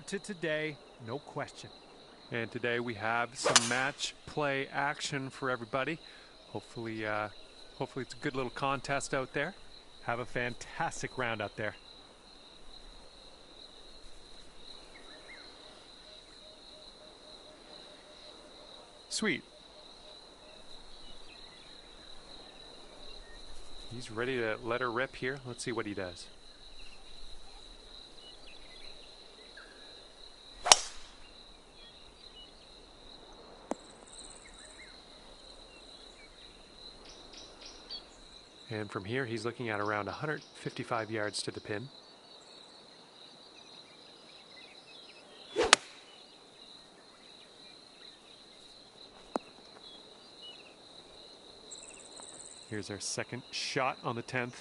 to today, no question. And today we have some match play action for everybody. Hopefully it's a good little contest out there. Have a fantastic round out there. Sweet. He's ready to let her rip here. Let's see what he does. And from here, he's looking at around 155 yards to the pin. Here's our second shot on the 10th.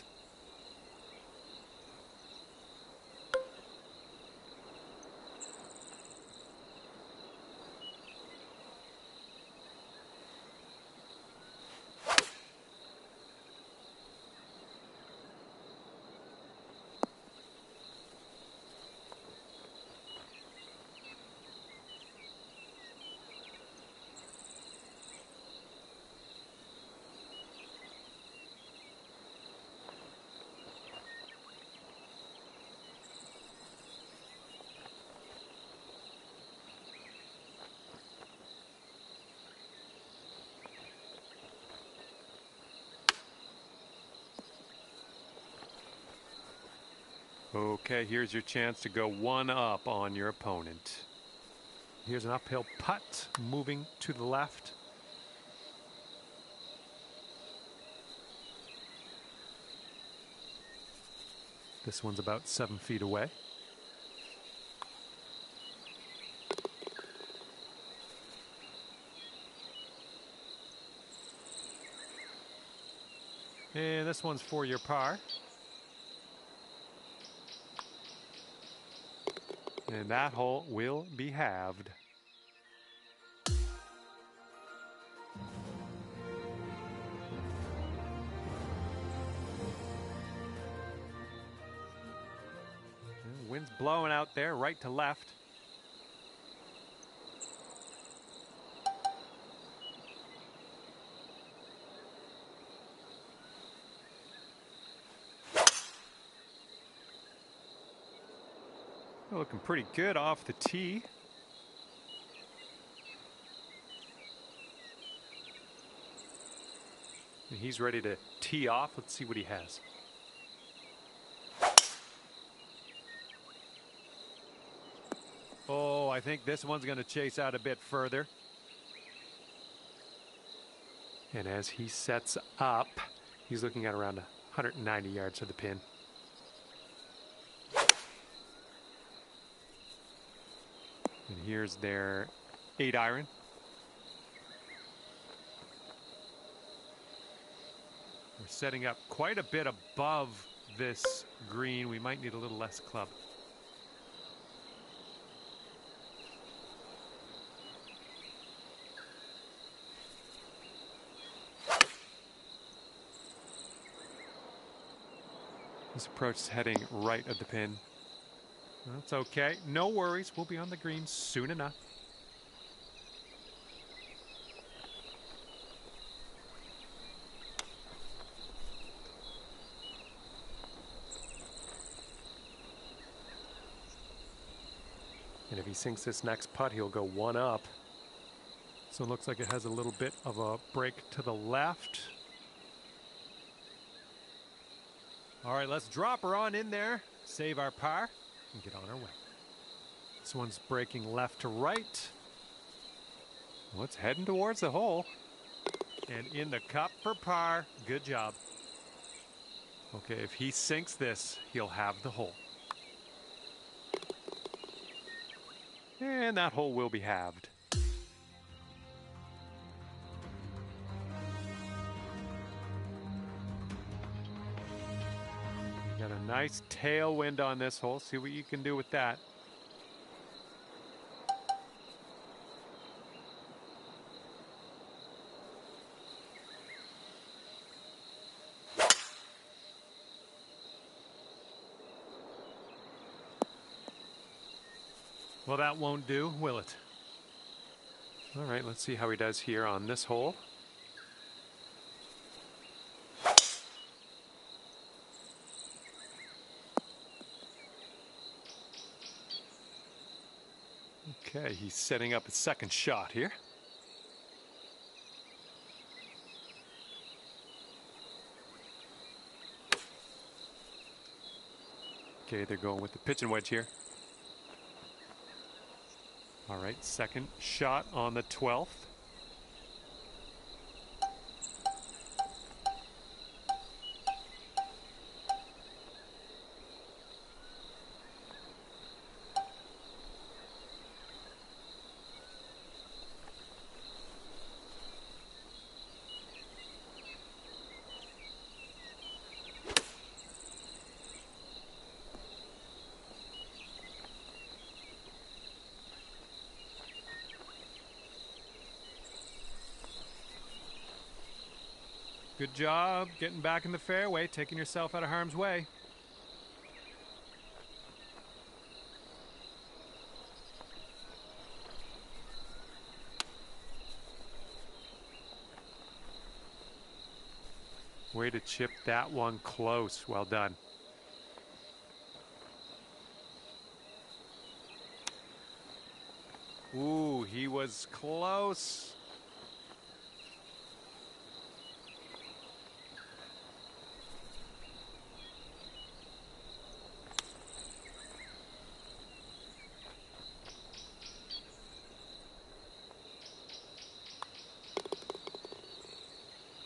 Okay, here's your chance to go one up on your opponent. Here's an uphill putt moving to the left. This one's about 7 feet away. And this one's for your par. And that hole will be halved. The wind's blowing out there, right to left. Looking pretty good off the tee. And he's ready to tee off. Let's see what he has. Oh, I think this one's going to chase out a bit further. And as he sets up, he's looking at around 190 yards to the pin. And here's their 8-iron. We're setting up quite a bit above this green. We might need a little less club. This approach is heading right at the pin. That's okay. No worries. We'll be on the green soon enough. And if he sinks this next putt, he'll go one up. So it looks like it has a little bit of a break to the left. All right, let's drop her on in there, save our par, and get on our way. This one's breaking left to right. Well, it's heading towards the hole. And in the cup for par. Good job. Okay, if he sinks this, he'll have the hole. And that hole will be halved. You got a nice tailwind on this hole. See what you can do with that. Well, that won't do, will it? All right, let's see how he does here on this hole. Okay, he's setting up his second shot here. Okay, they're going with the pitching wedge here. All right, second shot on the 12th. Good job getting back in the fairway, taking yourself out of harm's way. Way to chip that one close. Well done. Ooh, he was close.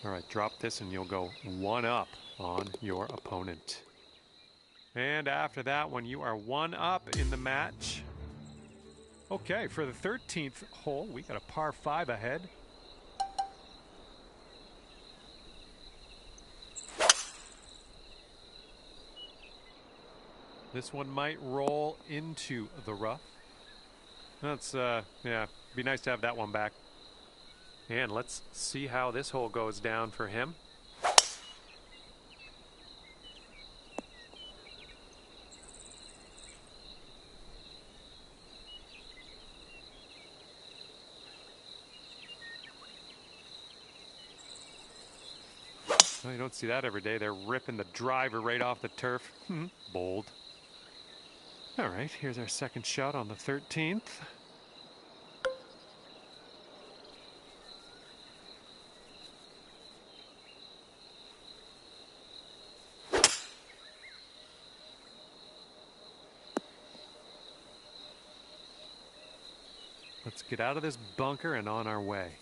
All right, drop this and you'll go one up on your opponent. And after that one, you are one up in the match. Okay, for the 13th hole, we got a par 5 ahead. This one might roll into the rough. That's, yeah, be nice to have that one back. And let's see how this hole goes down for him. Well, you don't see that every day. They're ripping the driver right off the turf. Bold. All right, here's our second shot on the 13th. Let's get out of this bunker and on our way.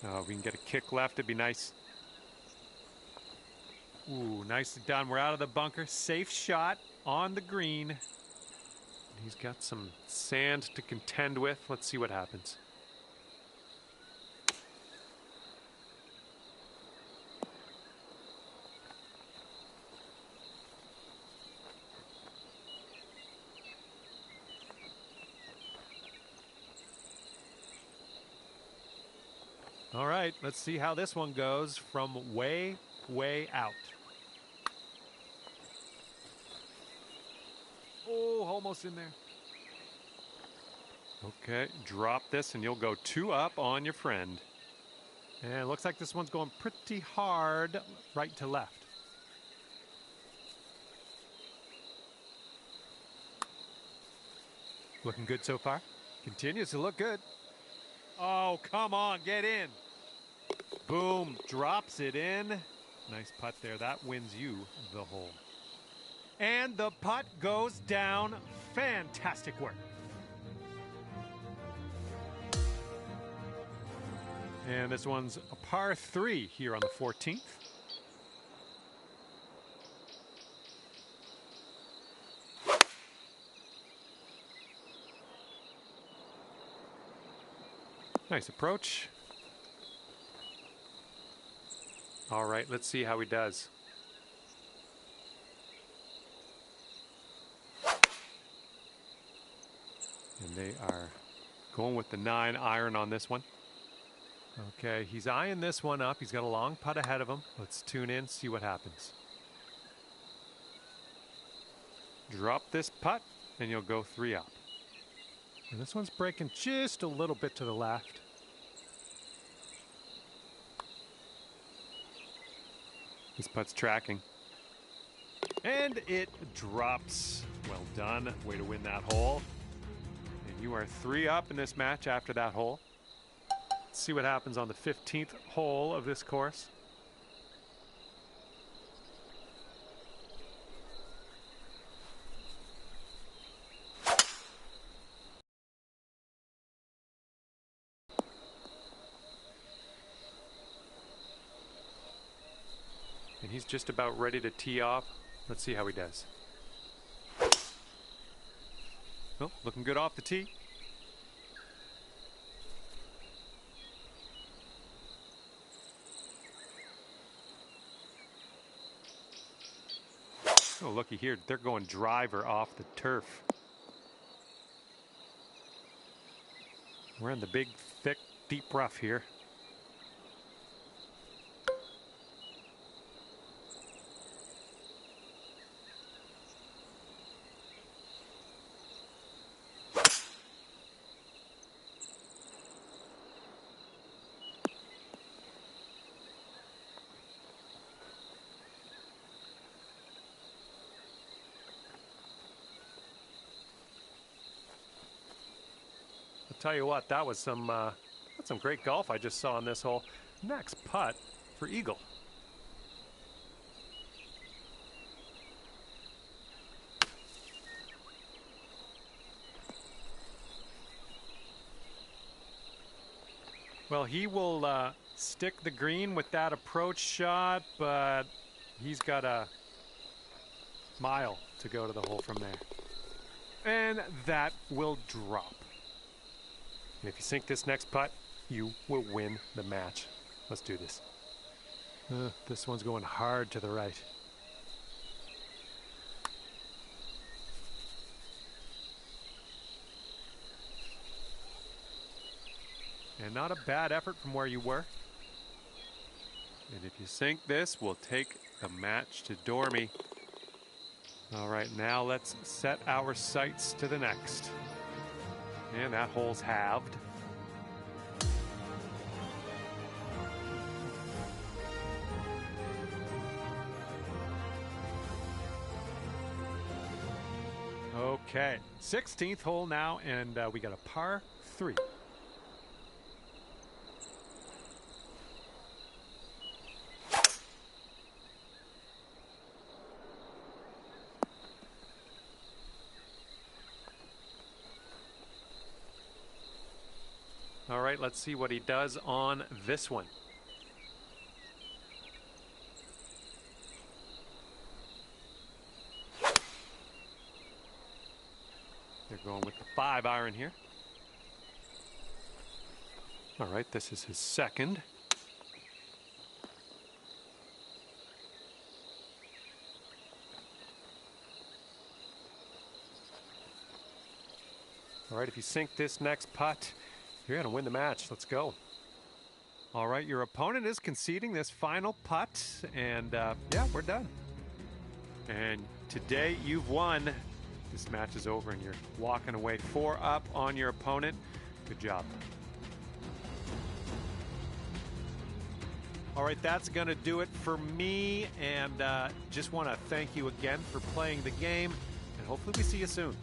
Oh, we can get a kick left, it'd be nice. Ooh, nicely done. We're out of the bunker. Safe shot on the green. He's got some sand to contend with. Let's see what happens. All right, let's see how this one goes from way, way out. Oh, almost in there. Okay, drop this and you'll go two up on your friend. And it looks like this one's going pretty hard right to left. Looking good so far. Continues to look good. Oh, come on, get in. Boom, drops it in. Nice putt there. That wins you the hole. And the putt goes down. Fantastic work. And this one's a par 3 here on the 14th. Nice approach. All right, let's see how he does. And they are going with the 9-iron on this one. Okay, he's eyeing this one up. He's got a long putt ahead of him. Let's tune in, see what happens. Drop this putt, and you'll go 3 up. And this one's breaking just a little bit to the left. This putt's tracking. And it drops. Well done. Way to win that hole. And you are 3 up in this match after that hole. Let's see what happens on the 15th hole of this course. And he's just about ready to tee off. Let's see how he does. Well, looking good off the tee. Oh, looky here. They're going driver off the turf. We're in the big, thick, deep rough here. Tell you what, that was some great golf I just saw on this hole. Next putt for eagle. Well, he will stick the green with that approach shot, but he's got a mile to go to the hole from there. And that will drop. And if you sink this next putt, you will win the match. Let's do this. This one's going hard to the right. And not a bad effort from where you were. And if you sink this, we'll take the match to Dormy. All right, now let's set our sights to the next. And that hole's halved. Okay, 16th hole now, and we got a par 3. All right, let's see what he does on this one. They're going with the 5-iron here. All right, this is his second. All right, if you sink this next putt, you're going to win the match. Let's go. All right, your opponent is conceding this final putt, and yeah, we're done. And today you've won. This match is over, and you're walking away 4 up on your opponent. Good job. All right, that's going to do it for me, and just want to thank you again for playing the game, and hopefully we see you soon.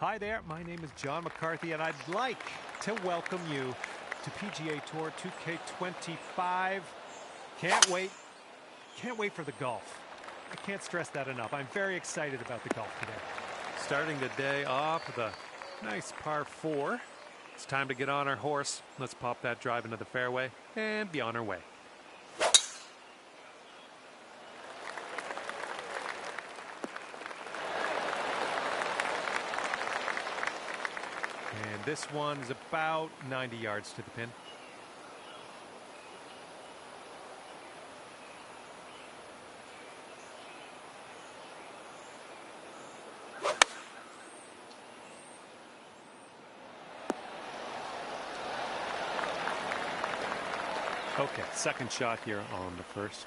Hi there, my name is John McCarthy, and I'd like to welcome you to PGA Tour 2K25. Can't wait for the golf. I can't stress that enough. I'm very excited about the golf today. Starting the day off with a nice par 4. It's time to get on our horse. Let's pop that drive into the fairway and be on our way. And this one is about 90 yards to the pin. Okay, second shot here on the first.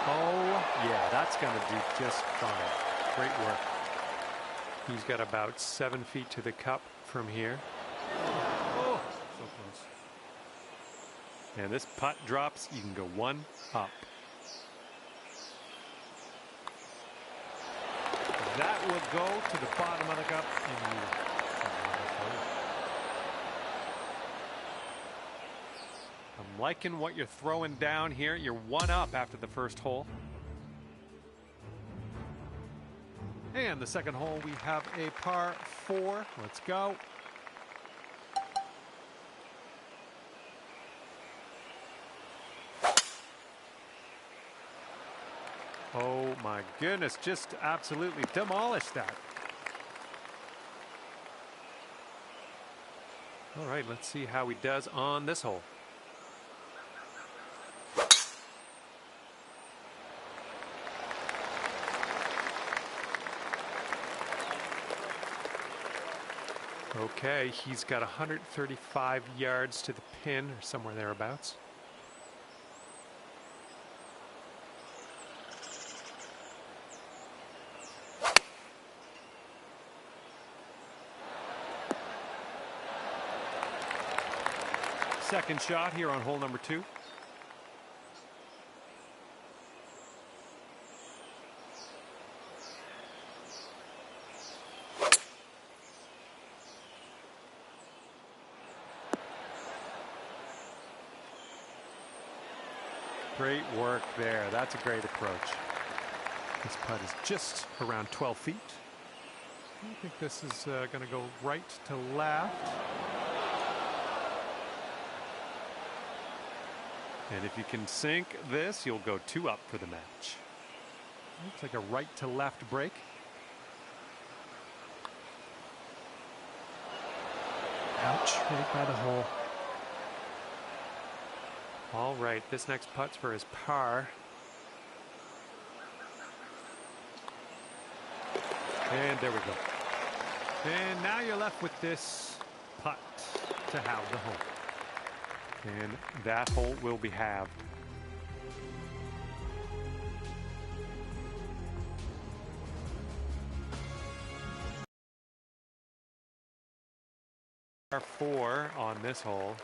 Oh, yeah, that's going to do just fine. Great work. He's got about 7 feet to the cup from here. Oh, so close. And this putt drops, you can go one up. That will go to the bottom of the cup. I'm liking what you're throwing down here. You're one up after the first hole. And the second hole, we have a par 4. Let's go. Oh my goodness, just absolutely demolished that. All right, let's see how he does on this hole. Okay, he's got 135 yards to the pin, or somewhere thereabouts. Second shot here on hole number 2. Great work there. That's a great approach. This putt is just around 12 feet. I think this is going to go right to left. And if you can sink this, you'll go 2 up for the match. Looks like a right to left break. Ouch, right by the hole. All right, this next putt's for his par. And there we go. And now you're left with this putt to have the hole. And that hole will be halved. Par 4 on this hole.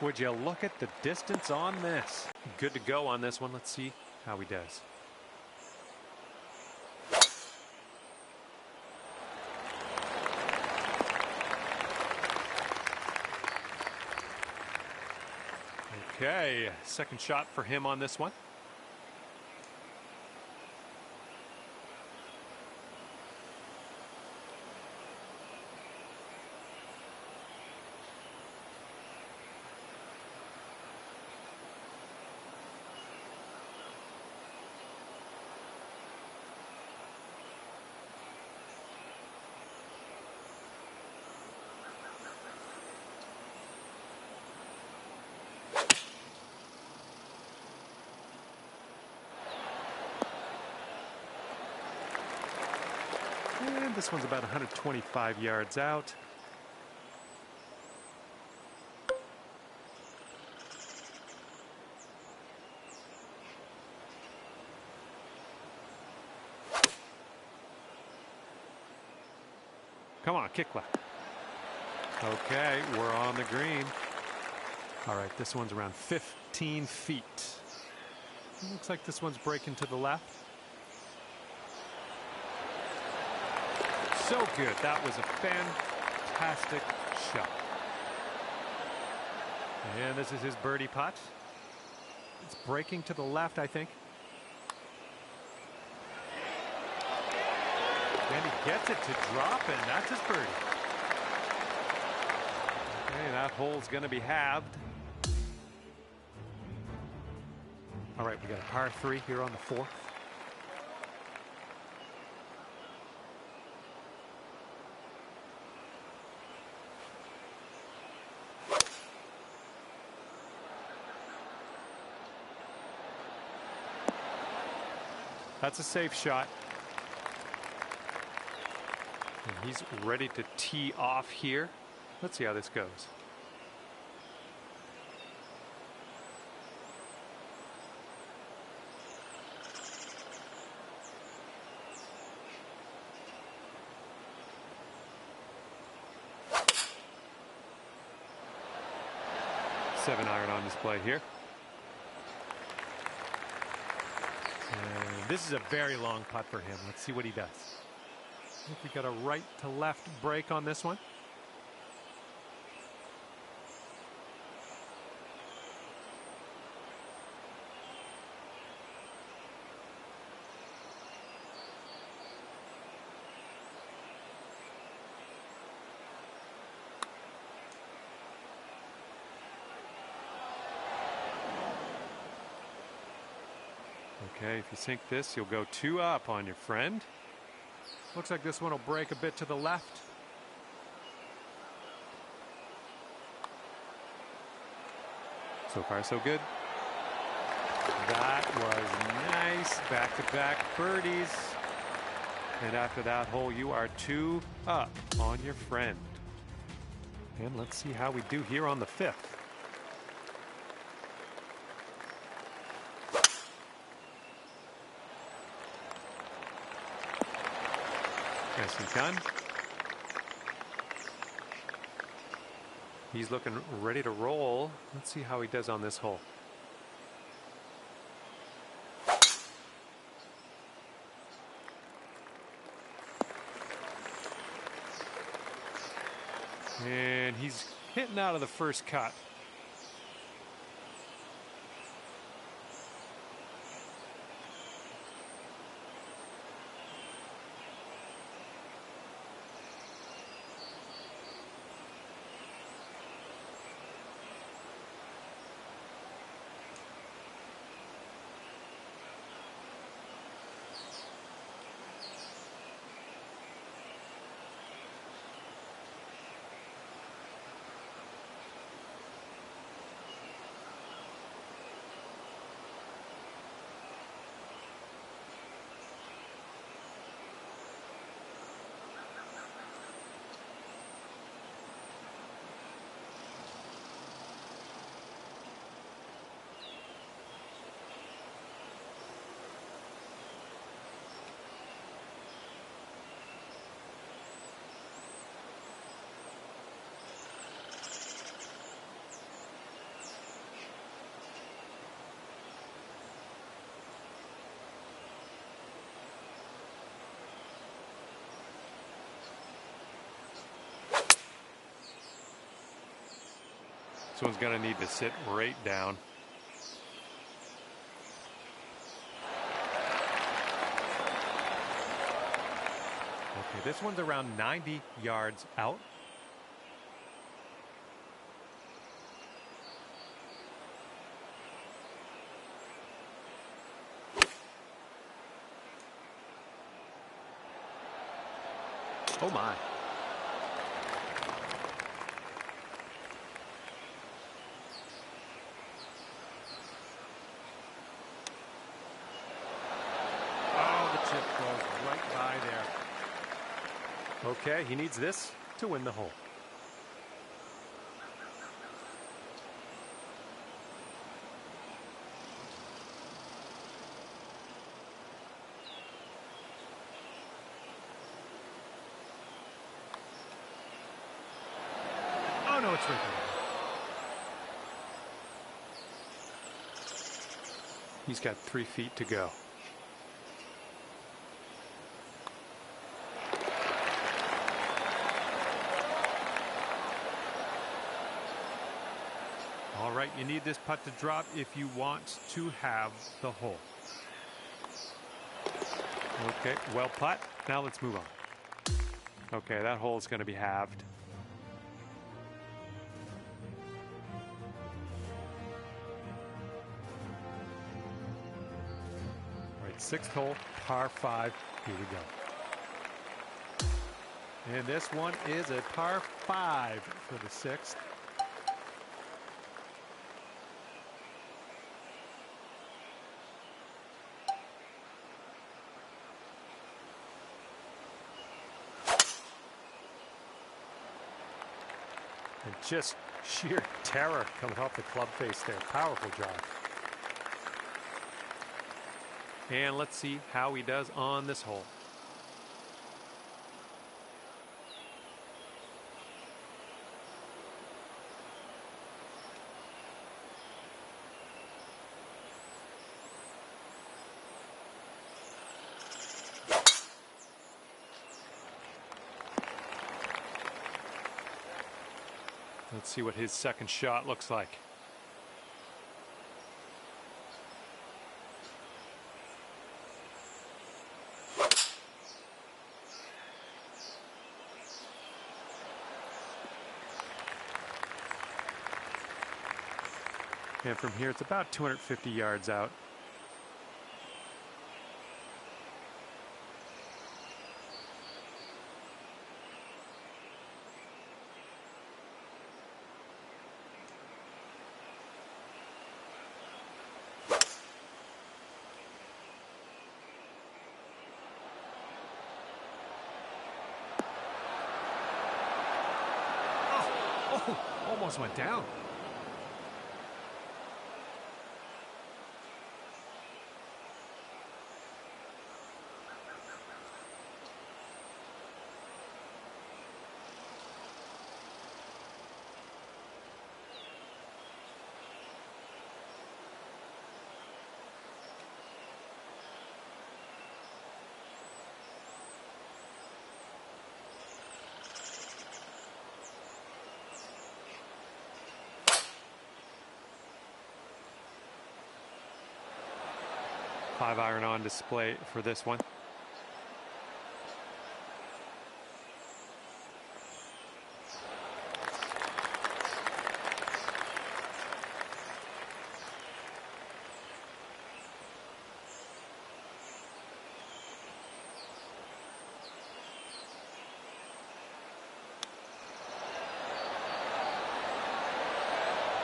Would you look at the distance on this? Good to go on this one. Let's see how he does. Okay, second shot for him on this one. And this one's about 125 yards out. Come on, kick left. Okay, we're on the green. All right, this one's around 15 feet. It looks like this one's breaking to the left. So good. That was a fantastic shot. And this is his birdie putt. It's breaking to the left, I think. And he gets it to drop, and that's his birdie. Okay, that hole's going to be halved. All right, we got a par 3 here on the 4th. That's a safe shot. And he's ready to tee off here. Let's see how this goes. Seven iron on display here. And this is a very long putt for him. Let's see what he does. I think we got a right to left break on this one. Okay, if you sink this, you'll go 2 up on your friend. Looks like this one will break a bit to the left. So far, so good. That was nice. Back-to-back birdies. And after that hole, you are 2 up on your friend. And let's see how we do here on the 5th. Nicely done. He's looking ready to roll. Let's see how he does on this hole. And he's hitting out of the first cut. This one's going to need to sit right down. Okay, this one's around 90 yards out. Oh my. Goes right by there. Okay, he needs this to win the hole. It's right there. He's got 3 feet to go. All right, you need this putt to drop if you want to have the hole. Okay, well putt. Now let's move on. Okay, that hole is going to be halved. All right, 6th hole, par 5. Here we go. And this one is a par 5 for the 6th. And just sheer terror coming off the club face there. Powerful drive. And let's see how he does on this hole. Let's see what his second shot looks like. And from here, it's about 250 yards out. Oh, almost went down. Five iron on display for this one.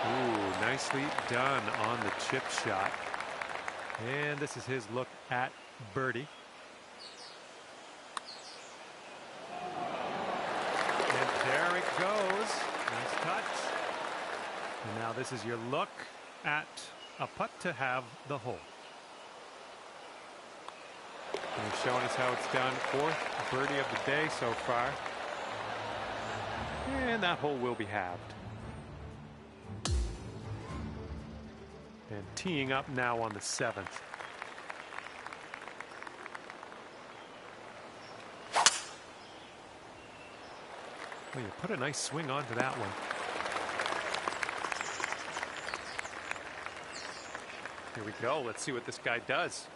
Ooh, nicely done on the chip shot. And this is his look at birdie. And there it goes. Nice touch. And now this is your look at a putt to have the hole. And he's showing us how it's done. 4th birdie of the day so far. And that hole will be halved. And teeing up now on the 7th. Well, you put a nice swing onto that one. Here we go. Let's see what this guy does.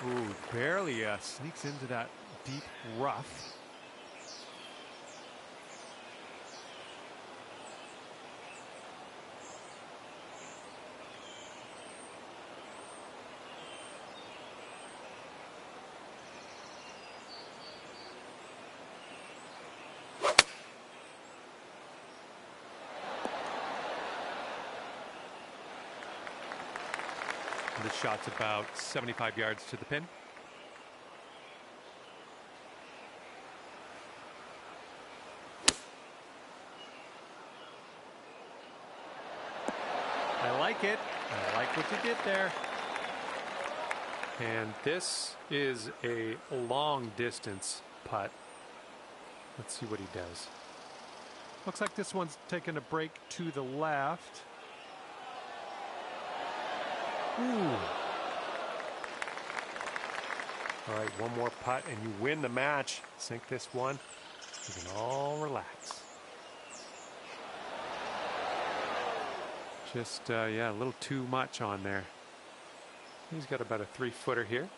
Ooh, barely sneaks into that deep rough. This shot's about 75 yards to the pin. I like it. I like what you did there. And this is a long distance putt. Let's see what he does. Looks like this one's taking a break to the left. Ooh. All right, one more putt and you win the match. Sink this one. You can all relax. Just, yeah, a little too much on there. He's got about a 3-footer here.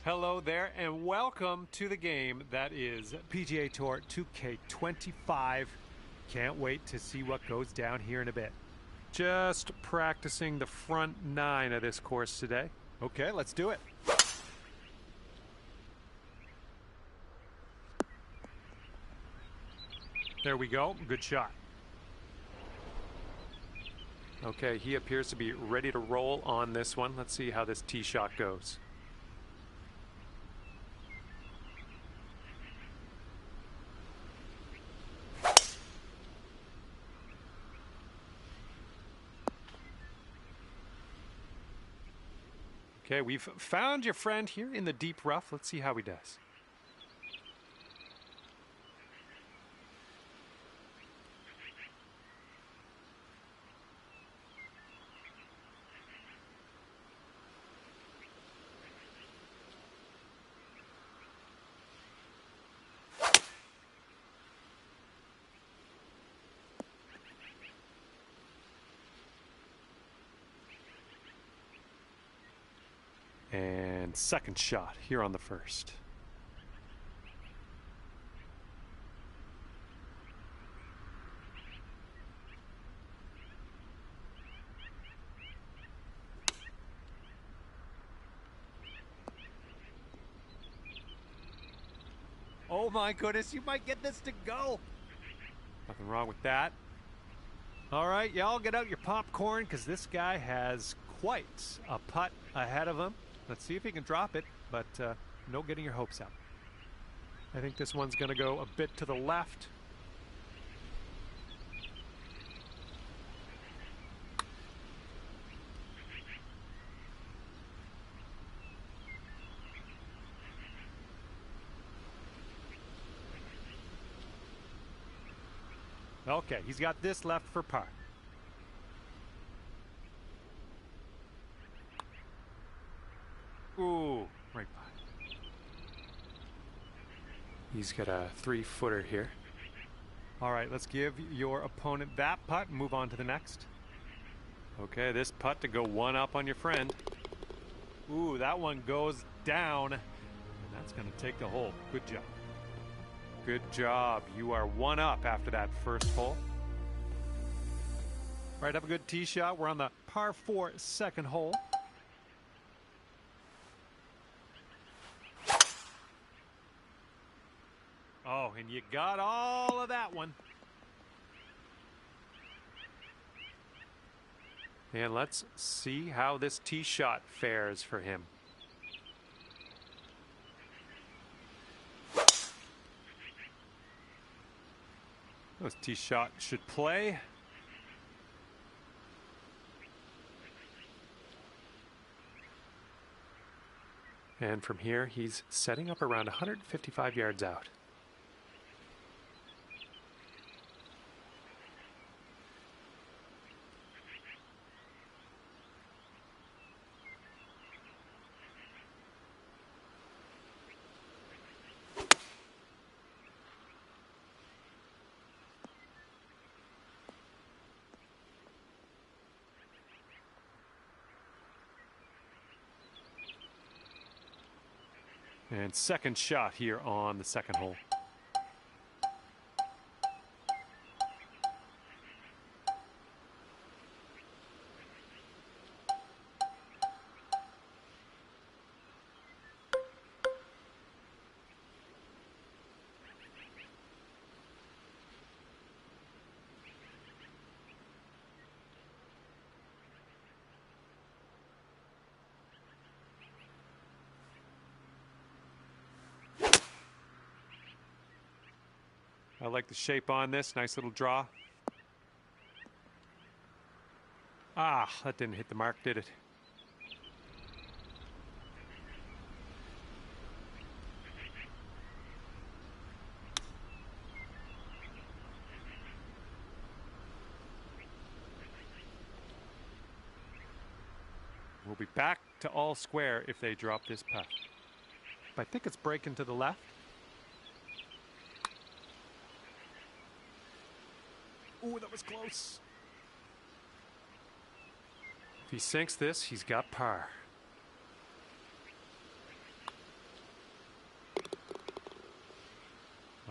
Hello there, and welcome to the game that is PGA Tour 2K25. Can't wait to see what goes down here in a bit. Just practicing the front 9 of this course today. Okay, let's do it. There we go. Good shot. Okay, he appears to be ready to roll on this one. Let's see how this tee shot goes. Okay, we've found your friend here in the deep rough. Let's see how he does. And second shot here on the first. Oh my goodness, you might get this to go. Nothing wrong with that. All right, y'all get out your popcorn because this guy has quite a putt ahead of him. Let's see if he can drop it, but no getting your hopes up. I think this one's going to go a bit to the left. Okay, he's got this left for par. Ooh, right by. He's got a 3-footer here. All right, let's give your opponent that putt and move on to the next. Okay, this putt to go one up on your friend. Ooh, that one goes down, and that's going to take the hole. Good job. Good job. You are one up after that first hole. All right, have a good tee shot. We're on the par 4 second hole. Oh, and you got all of that one. And let's see how this tee shot fares for him. This tee shot should play. And from here, he's setting up around 155 yards out. And second shot here on the second hole. I like the shape on this. Nice little draw. Ah, that didn't hit the mark, did it? We'll be back to all square if they drop this putt. I think it's breaking to the left. Ooh, that was close. If he sinks this, he's got par.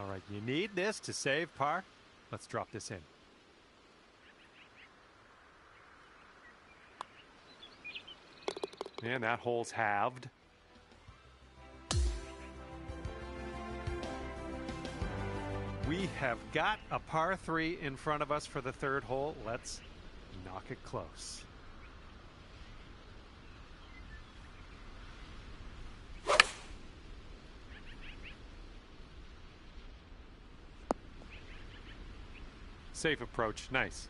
All right, you need this to save par. Let's drop this in. And that hole's halved. We have got a par 3 in front of us for the third hole. Let's knock it close. Safe approach, nice.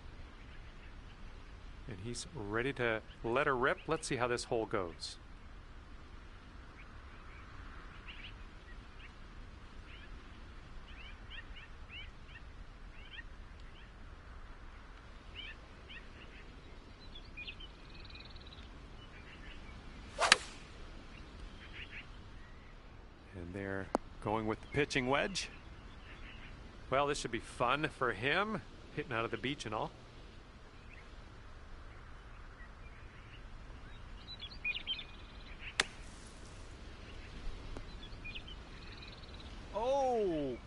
And he's ready to let her rip. Let's see how this hole goes. And they're going with the pitching wedge. Well, this should be fun for him, hitting out of the beach and all.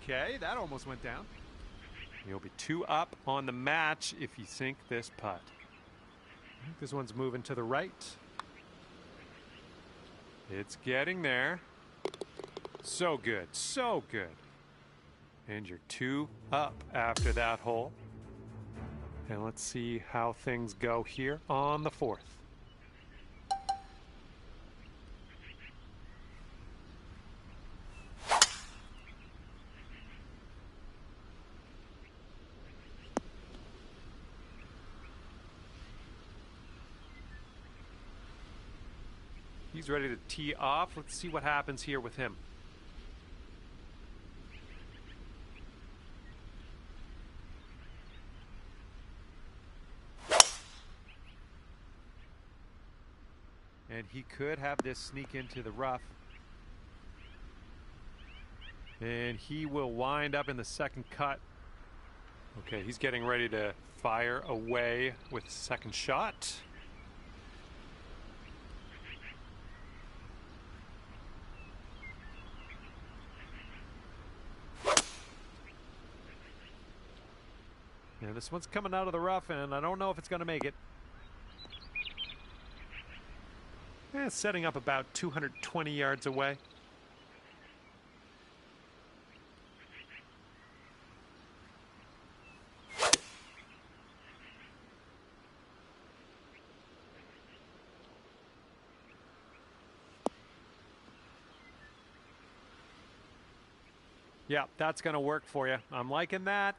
Okay, that almost went down. You'll be 2 up on the match if you sink this putt. I think this one's moving to the right. It's getting there. So good, so good. And you're 2 up after that hole. And let's see how things go here on the 4th. He's ready to tee off. Let's see what happens here with him. And he could have this sneak into the rough. And he will wind up in the second cut. Okay, he's getting ready to fire away with the second shot. Yeah, this one's coming out of the rough, and I don't know if it's going to make it. It's setting up about 220 yards away. Yeah, that's going to work for you. I'm liking that.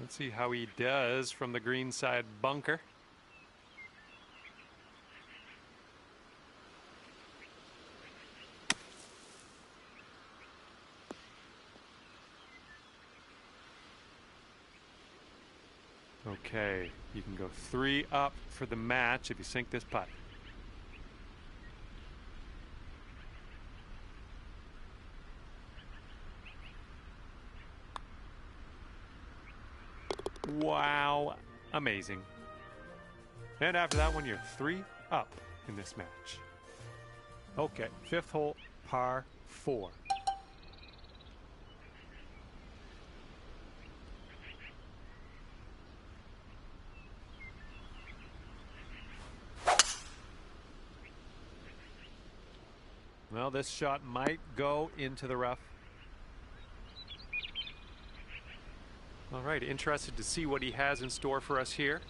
Let's see how he does from the green side bunker. Okay, you can go 3 up for the match if you sink this putt. Wow, amazing. And after that one, you're 3 up in this match. Okay, 5th hole, par 4. Well, this shot might go into the rough. All right, interested to see what he has in store for us here.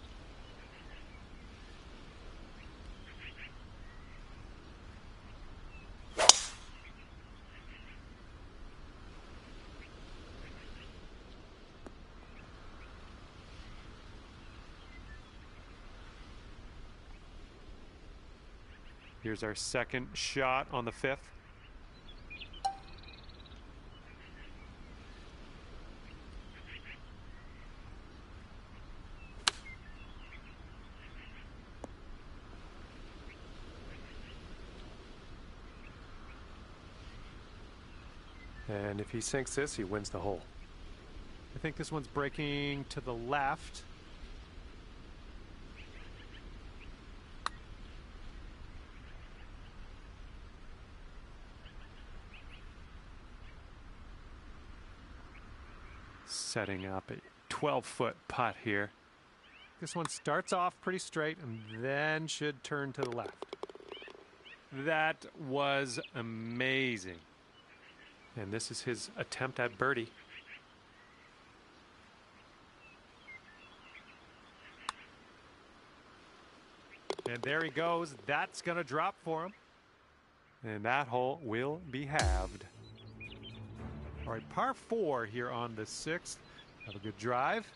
Here's our second shot on the 5th. And if he sinks this, he wins the hole. I think this one's breaking to the left. setting up a 12-foot putt here. This one starts off pretty straight and then should turn to the left. That was amazing. And this is his attempt at birdie. And there he goes. That's going to drop for him. And that hole will be halved. All right, par 4 here on the 6th. Have a good drive.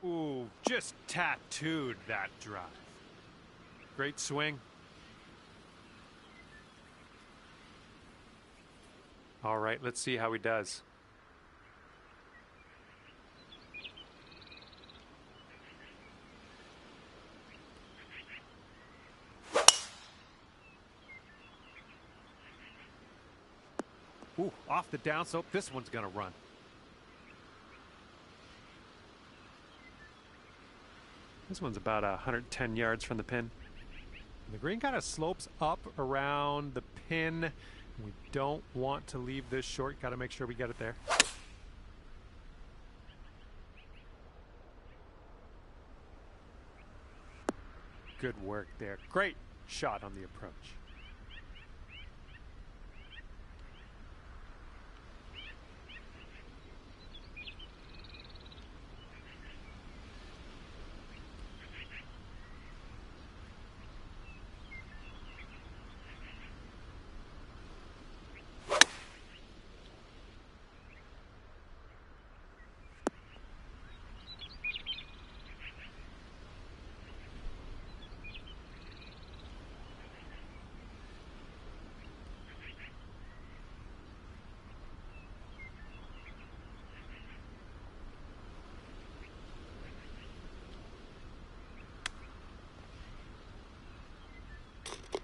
Ooh, just tattooed that drive. Great swing. All right, let's see how he does. Ooh, off the downslope. This one's going to run. This one's about 110 yards from the pin. The green kind of slopes up around the pin. We don't want to leave this short. Got to make sure we get it there. Good work there. Great shot on the approach.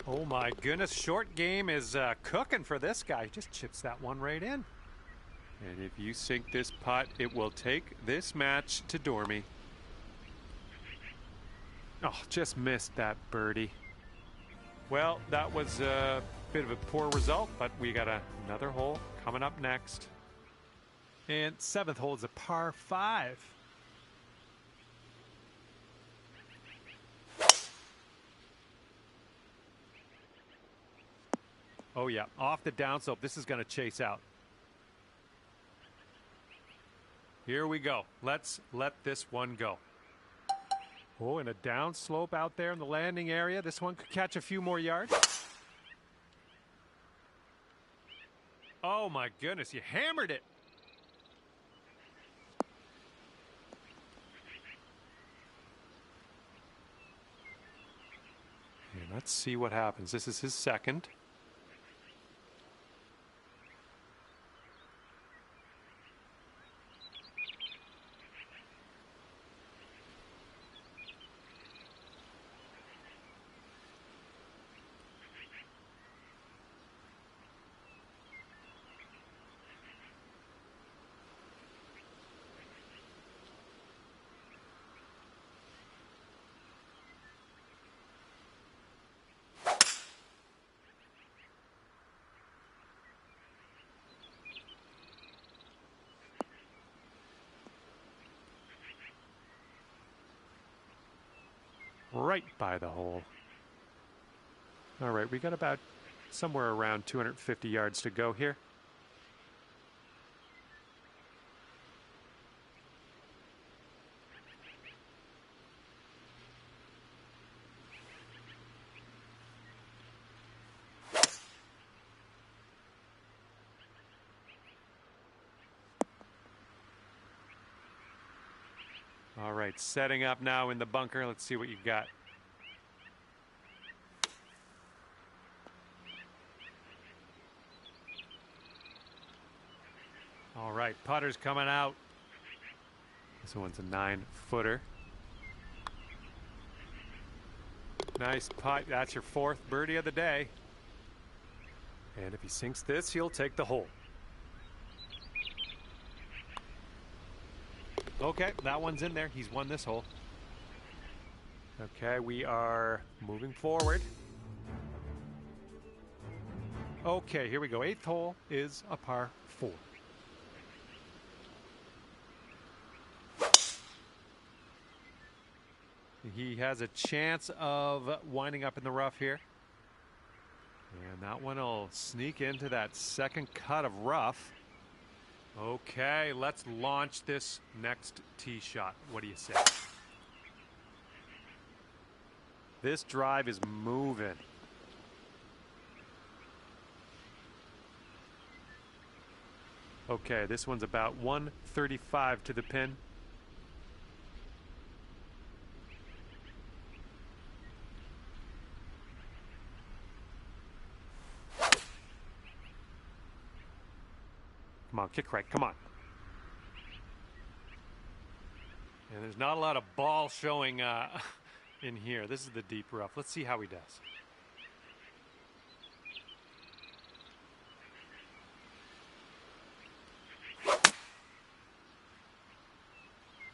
Oh my goodness, short game is cooking for this guy. He just chips that one right in. And if you sink this putt, it will take this match to Dormy. Oh, just missed that birdie. Well, that was a bit of a poor result, but we got another hole coming up next. And 7th hole is a par 5. Oh yeah, off the downslope. This is going to chase out. Here we go. Let's let this one go. Oh, and a downslope out there in the landing area. This one could catch a few more yards. Oh my goodness, you hammered it. And let's see what happens. This is his second. Right by the hole. All right, we got about somewhere around 250 yards to go here. All right, setting up now in the bunker. Let's see what you got. All right, putter's coming out. This one's a 9-footer. Nice putt. That's your 4th birdie of the day. And if he sinks this, he'll take the hole. Okay, that one's in there. He's won this hole. Okay, we are moving forward. Okay, here we go. 8th hole is a par 4. He has a chance of winding up in the rough here. And that one will sneak into that second cut of rough. Okay, let's launch this next tee shot. What do you say? This drive is moving. Okay, this one's about 135 to the pin. Come on, kick right, come on. And there's not a lot of ball showing in here. This is the deep rough. Let's see how he does.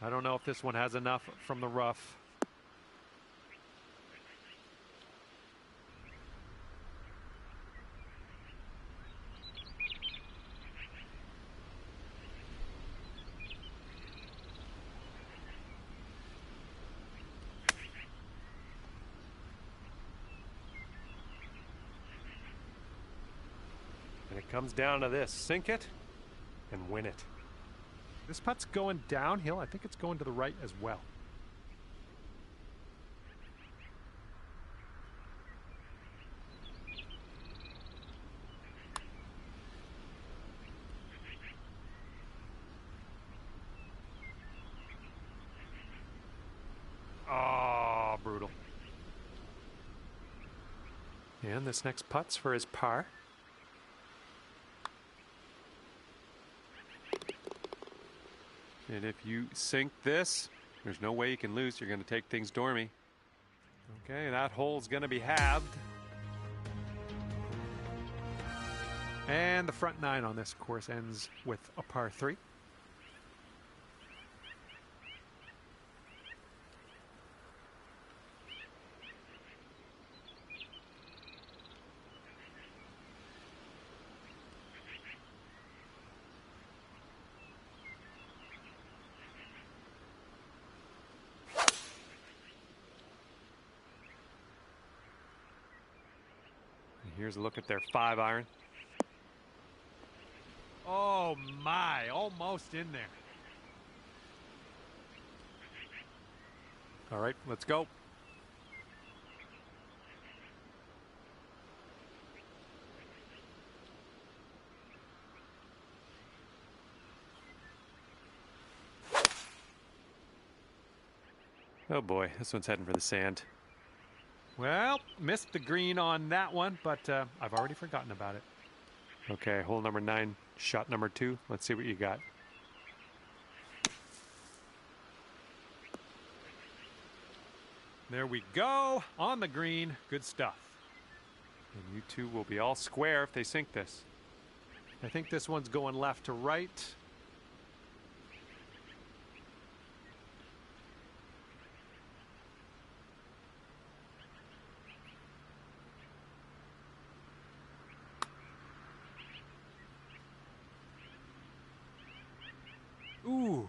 I don't know if this one has enough from the rough. And it comes down to this: sink it and win it. This putt's going downhill. I think it's going to the right as well. Oh, brutal. And this next putt's for his par. And if you sink this, there's no way you can lose. You're going to take things dormy. Okay, that hole's going to be halved. And the front 9 on this course ends with a par 3. Here's a look at their 5-iron. Oh my, almost in there. All right, let's go. Oh boy, this one's heading for the sand. Well, missed the green on that one, but I've already forgotten about it. Okay, hole number 9, shot number 2. Let's see what you got. There we go, on the green. Good stuff. And you two will be all square if they sink this. I think this one's going left to right. Ooh.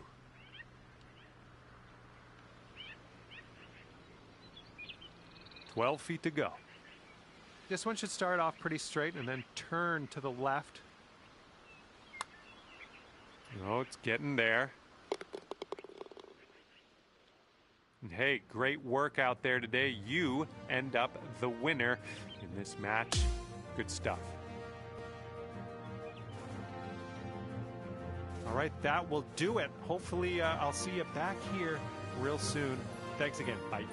"12 feet to go." This one should start off pretty straight and then turn to the left. Oh, it's getting there. And hey, great work out there today. You end up the winner in this match. Good stuff. All right, that will do it. Hopefully, I'll see you back here real soon. Thanks again. Bye.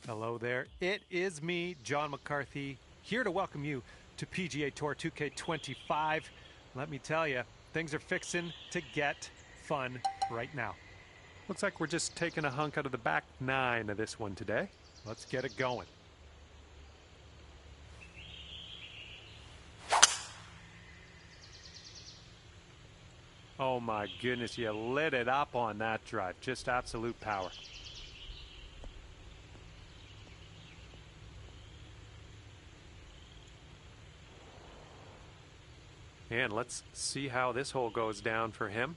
Hello there. It is me, John McCarthy, here to welcome you to PGA Tour 2K25. Let me tell you, things are fixing to get fun right now. Looks like we're just taking a hunk out of the back 9 of this one today. Let's get it going. Oh my goodness, you lit it up on that drive. Just absolute power. And let's see how this hole goes down for him.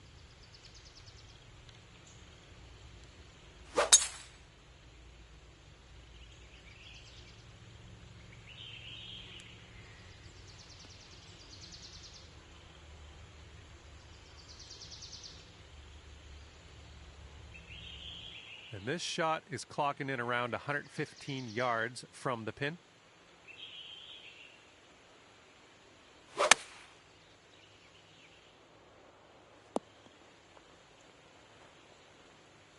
And this shot is clocking in around 115 yards from the pin.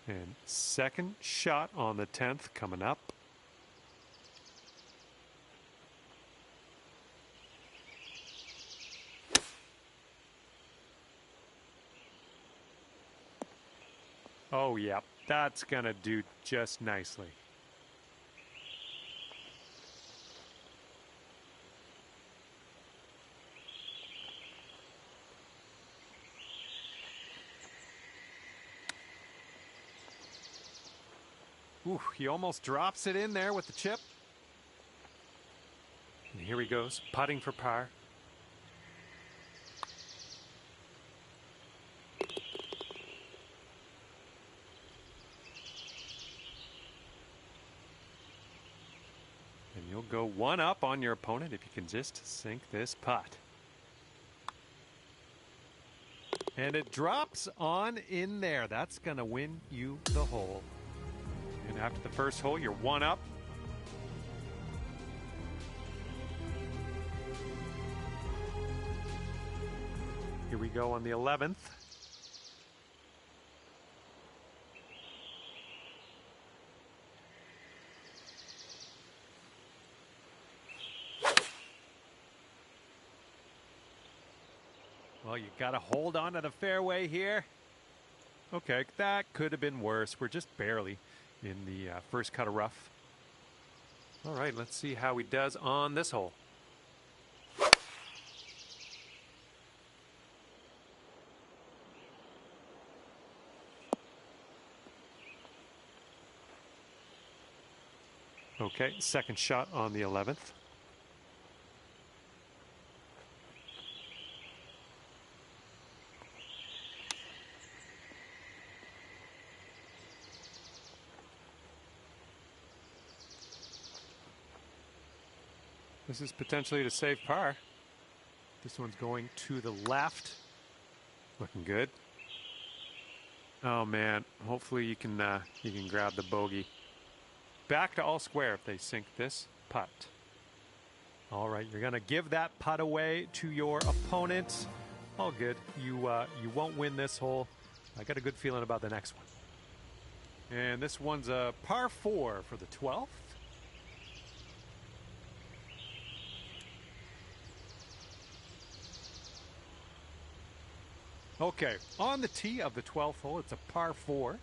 And second shot on the 10th coming up. Oh yeah, that's gonna do just nicely. Ooh, he almost drops it in there with the chip. And here he goes, putting for par. And you'll go one up on your opponent if you can just sink this putt. And it drops on in there. That's going to win you the hole. And after the first hole, you're one up. Here we go on the 11th. Well, you got to hold on to the fairway here. Okay, that could have been worse. We're just barely in the first cut of rough. All right, let's see how he does on this hole. Okay, second shot on the 11th. This is potentially to save par. This one's going to the left. Looking good. Oh man, hopefully you can grab the bogey. Back to all square if they sink this putt. All right, you're gonna give that putt away to your opponent. All good. You won't win this hole. I got a good feeling about the next one. And this one's a par 4 for the 12th. Okay, on the tee of the 12th hole, it's a par 4.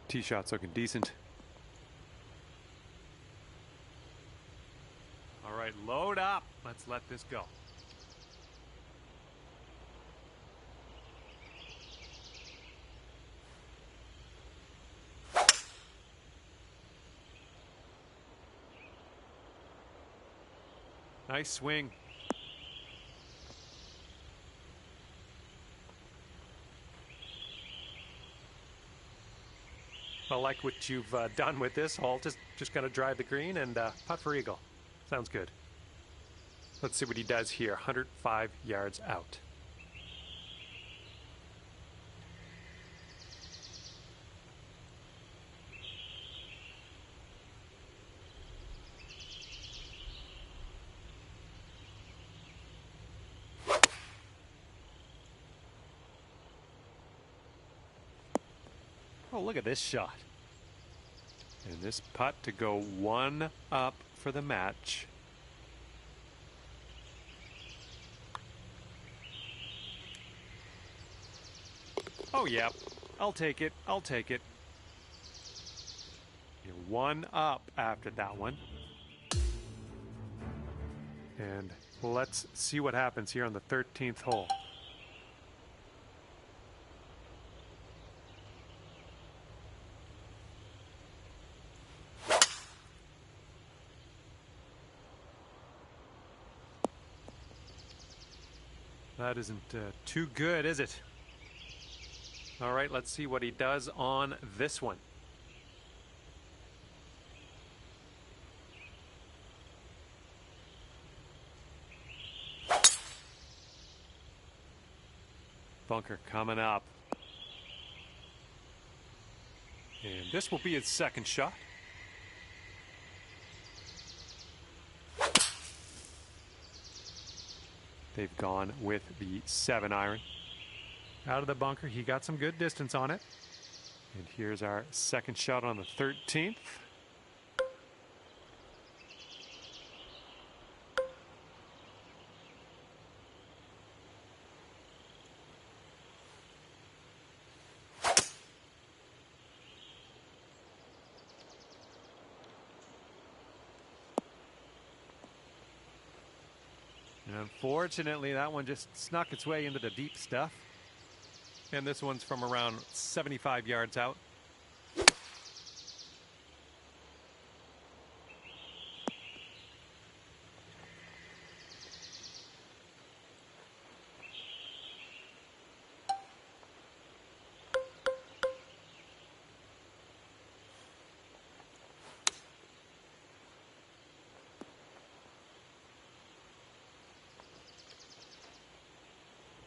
Tee shot's looking decent. All right, load up. Let's let this go. Nice swing. I like what you've done with this hole. Just gonna drive the green and putt for eagle. Sounds good. Let's see what he does here. 105 yards out. Oh, look at this shot. And this putt to go one up for the match. Oh, yeah. I'll take it. I'll take it. You're one up after that one. And let's see what happens here on the 13th hole. That isn't too good, is it? All right, let's see what he does on this one. Bunker coming up. And this will be his second shot. They've gone with the 7-iron. Out of the bunker, he got some good distance on it. And here's our second shot on the 13th. And unfortunately, that one just snuck its way into the deep stuff. And this one's from around 75 yards out.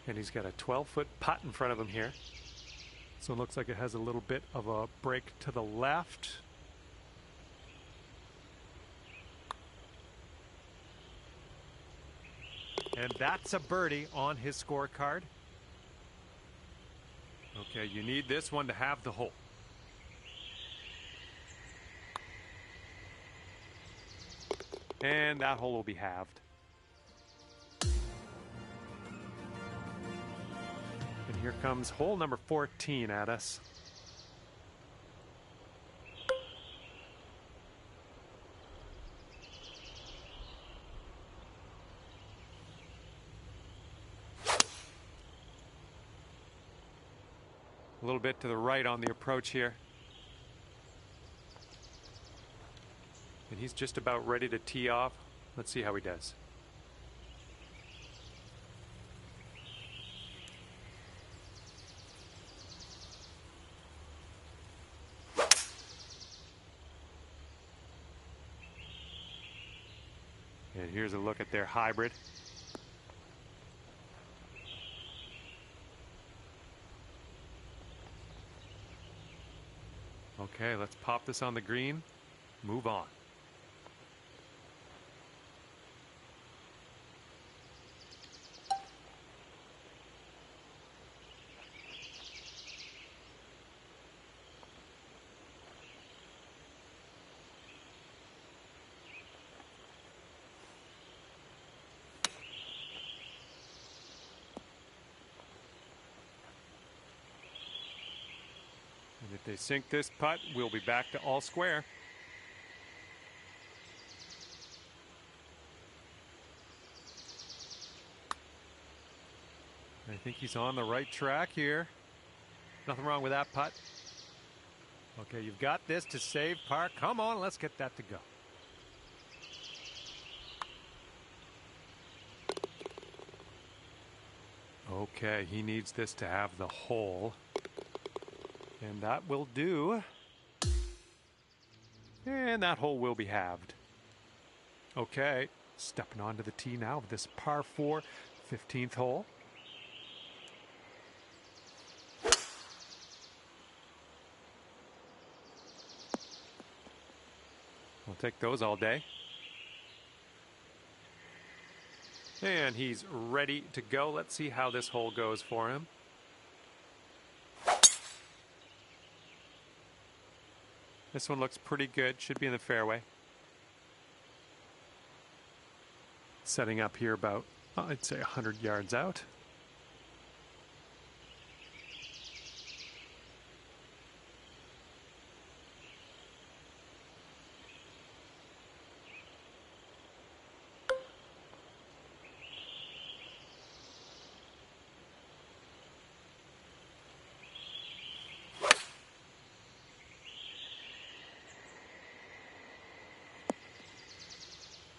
And he's got a 12-foot putt in front of him here. So it looks like it has a little bit of a break to the left. And that's a birdie on his scorecard. Okay, you need this one to have the hole. And that hole will be halved. And here comes hole number 14 at us. A little bit to the right on the approach here. And he's just about ready to tee off. Let's see how he does. And here's a look at their hybrid. Okay, let's pop this on the green. Move on. And if they sink this putt, we'll be back to all square. I think he's on the right track here. Nothing wrong with that putt. Okay, you've got this to save par. Come on, let's get that to go. Okay, he needs this to have the hole. And that will do. And that hole will be halved. Okay, stepping onto the tee now of this par 4, 15th hole. We'll take those all day. And he's ready to go. Let's see how this hole goes for him. This one looks pretty good. Should be in the fairway. Setting up here about, I'd say 100 yards out.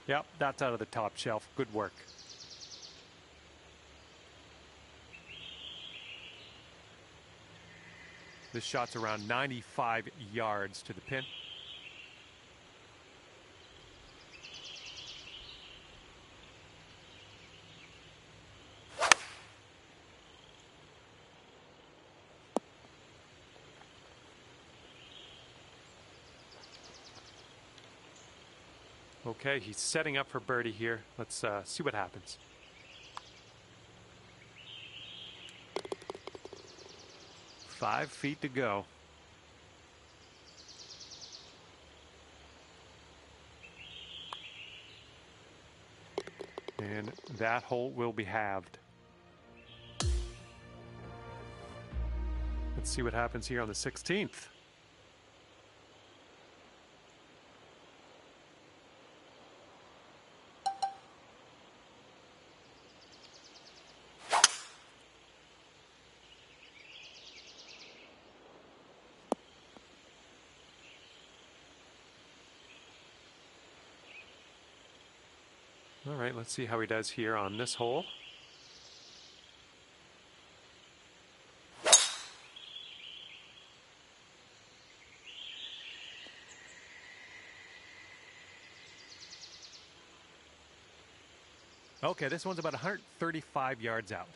Yep, that's out of the top shelf. Good work. This shot's around 95 yards to the pin. Okay, he's setting up for birdie here. Let's see what happens. Five feet to go. And that hole will be halved. Let's see what happens here on the 16th. All right, let's see how he does here on this hole. Okay, this one's about 135 yards out.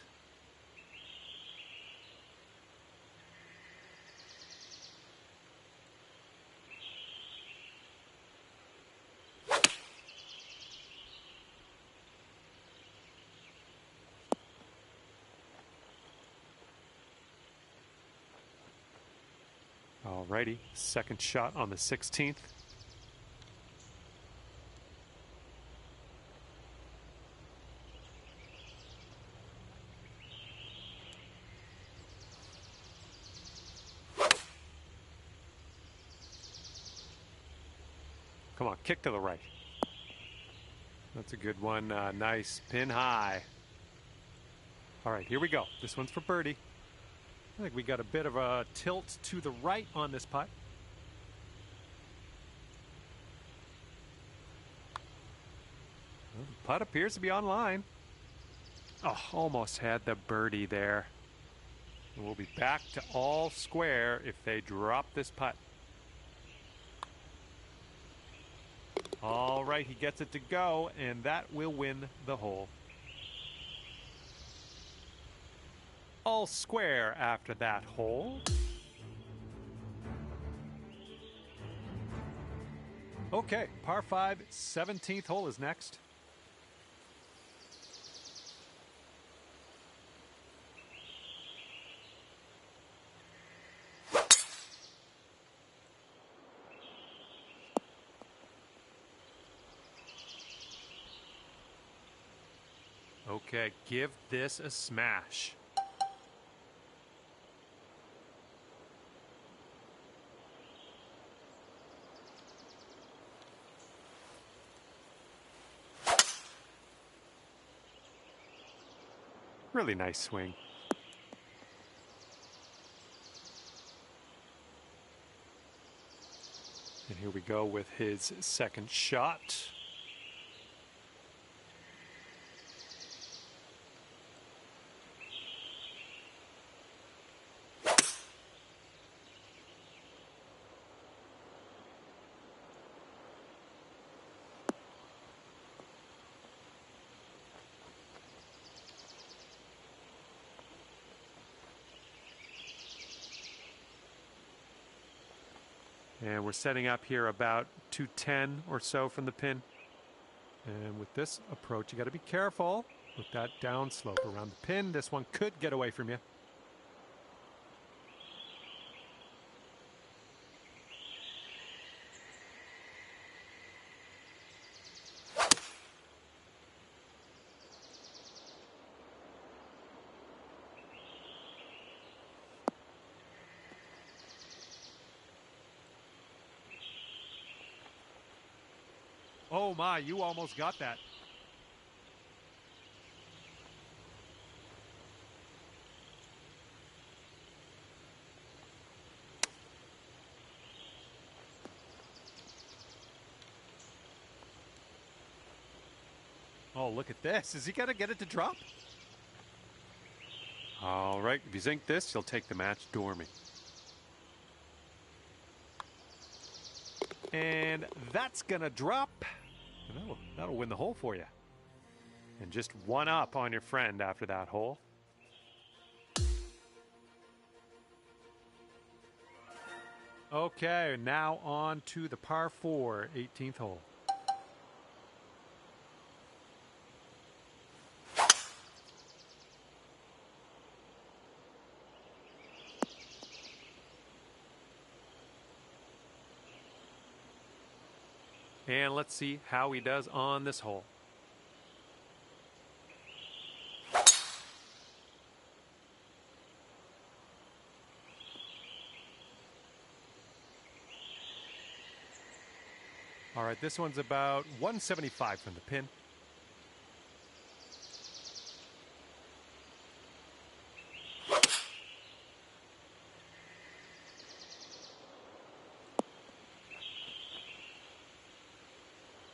Alrighty, second shot on the 16th. Come on, kick to the right. That's a good one. Nice pin high. All right, here we go. This one's for birdie. I think we got a bit of a tilt to the right on this putt. Well, the putt appears to be on line. Oh, almost had the birdie there. And we'll be back to all square if they drop this putt. All right, he gets it to go, and that will win the hole. All square after that hole. Okay, par 5, 17th hole is next. Okay, give this a smash. Really nice swing. And here we go with his second shot. And we're setting up here about 210 or so from the pin. And with this approach, you got to be careful with that downslope around the pin. This one could get away from you. Oh my, you almost got that. Oh, look at this. Is he going to get it to drop? All right, if you zink this, you'll take the match dorming. And that's going to drop. That'll win the hole for you. And just one up on your friend after that hole. Okay, now on to the par 4, 18th hole. And let's see how he does on this hole. All right, this one's about 175 from the pin.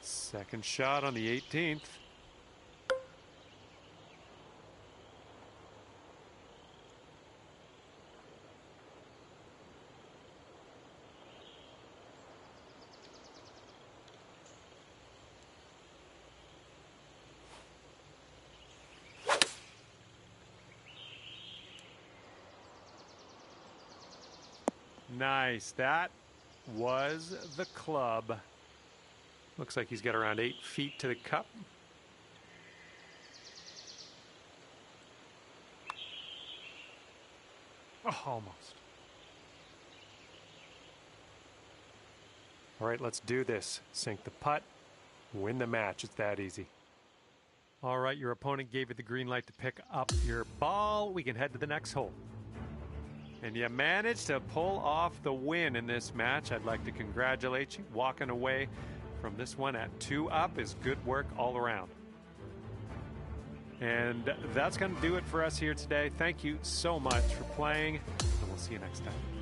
Second shot on the 18th. Nice. That was the club. Looks like he's got around 8 feet to the cup. Oh, almost. All right, let's do this. Sink the putt, win the match. It's that easy. All right, your opponent gave you the green light to pick up your ball. We can head to the next hole. And you managed to pull off the win in this match. I'd like to congratulate you. Walking away from this one at 2 up is good work all around. And that's going to do it for us here today. Thank you so much for playing, and we'll see you next time.